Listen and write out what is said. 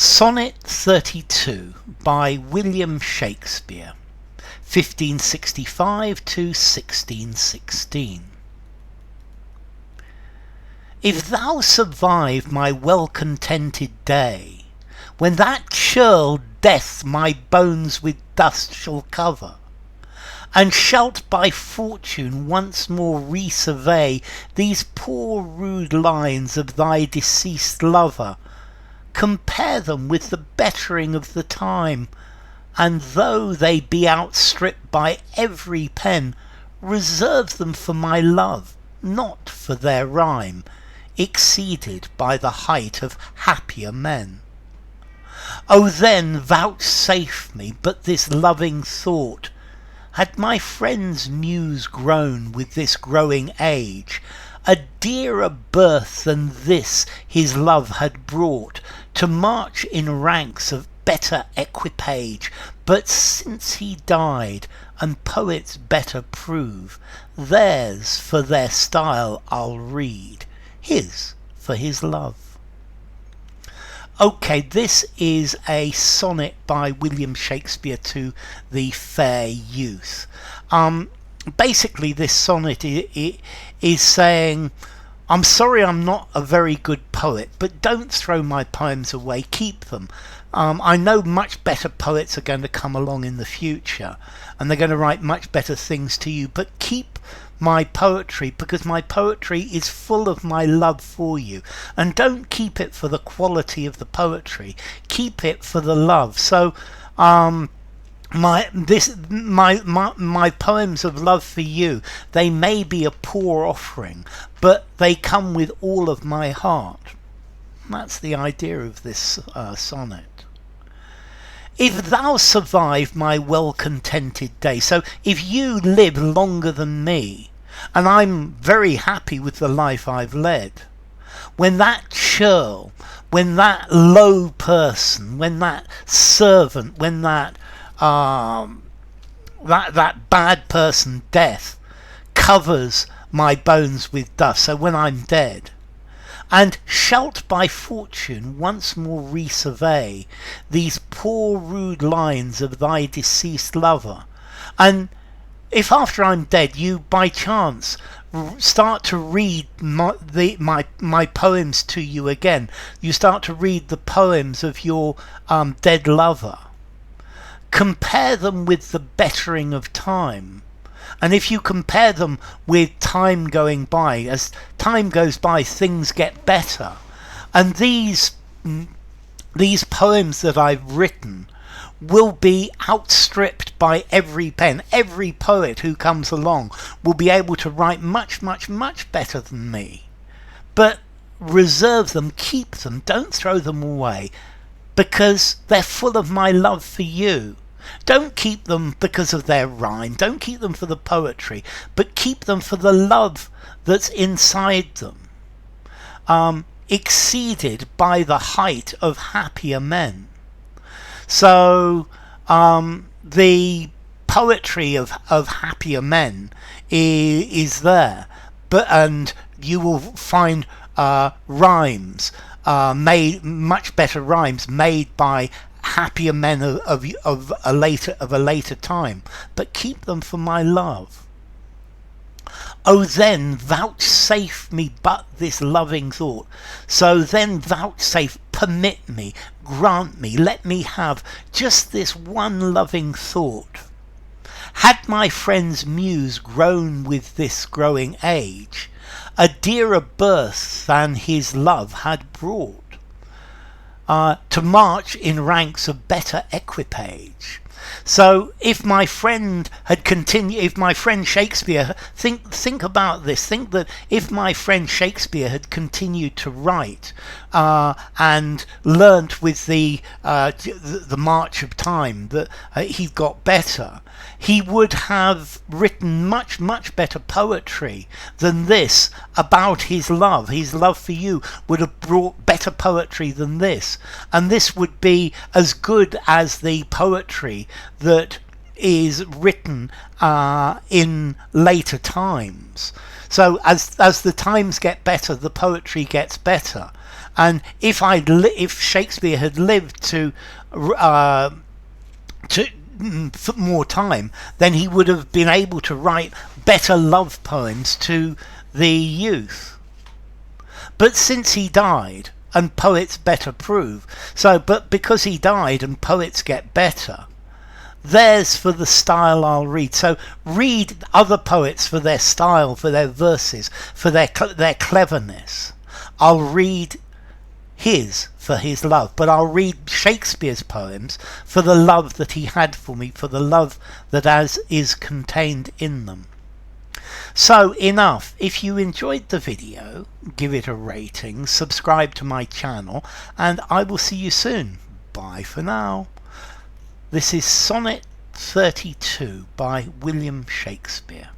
Sonnet 32 by William Shakespeare, 1565 to 1616. If thou survive my well-contented day, when that churl death my bones with dust shall cover, and shalt by fortune once more resurvey these poor rude lines of thy deceased lover, compare them with the bett'ring of the time, and though they be outstripped by every pen, reserve them for my love, not for their rhyme, exceeded by the height of happier men. O then vouchsafe me but this loving thought, had my friend's Muse grown with this growing age, a dearer birth than this his love had brought, to march in ranks of better equipage. But since he died, and poets better prove, theirs for their style I'll read, his for his love. Okay, this is a sonnet by William Shakespeare to the fair youth. Basically this sonnet is saying, I'm sorry I'm not a very good poet, but don't throw my poems away, keep them. I know much better poets are going to come along in the future, and they're going to write much better things to you, but keep my poetry, because my poetry is full of my love for you. And don't keep it for the quality of the poetry, keep it for the love. So my poems of love for you, they may be a poor offering, but they come with all of my heart. That's the idea of this sonnet. If thou survive my well-contented day, so if you live longer than me, and I'm very happy with the life I've led, when that churl, when that low person, when that servant, when that bad person death covers my bones with dust, so when I'm dead, and shalt by fortune once more resurvey these poor rude lines of thy deceased lover, and if after I'm dead you by chance start to read my poems to you again, you start to read the poems of your dead lover, compare them with the bett'ring of time. And if you compare them with time going by, as time goes by things get better. And these poems that I've written will be outstripped by every pen. Every poet who comes along will be able to write much, much, much better than me. But reserve them, keep them, don't throw them away, because they're full of my love for you. Don't keep them because of their rhyme, don't keep them for the poetry, but keep them for the love that's inside them, exceeded by the height of happier men. So the poetry of happier men is there, and you will find rhymes made, much better rhymes made by happier men of a later time, but keep them for my love. O then vouchsafe me but this loving thought, so then vouchsafe, permit me, grant me, let me have just this one loving thought. Had my friend's Muse grown with this growing age, a dearer birth than his love had brought, to march in ranks of better equipage. So if my friend had continued, if my friend Shakespeare, think about this, think that if my friend Shakespeare had continued to write and learnt with the march of time that he got better, he would have written much, much better poetry than this about his love. His love for you would have brought better poetry than this, and this would be as good as the poetry that is written in later times. So as the times get better, the poetry gets better, And if Shakespeare had lived to for more time, then he would have been able to write better love poems to the youth. But since he died, and poets better prove, but because he died and poets get better, there's for the style I'll read. So read other poets for their style, for their verses, for their cleverness. I'll read his for his love, but I'll read Shakespeare's poems for the love that he had for me, for the love that is contained in them. So enough. If you enjoyed the video, give it a rating, subscribe to my channel, and I will see you soon. Bye for now. This is Sonnet 32 by William Shakespeare.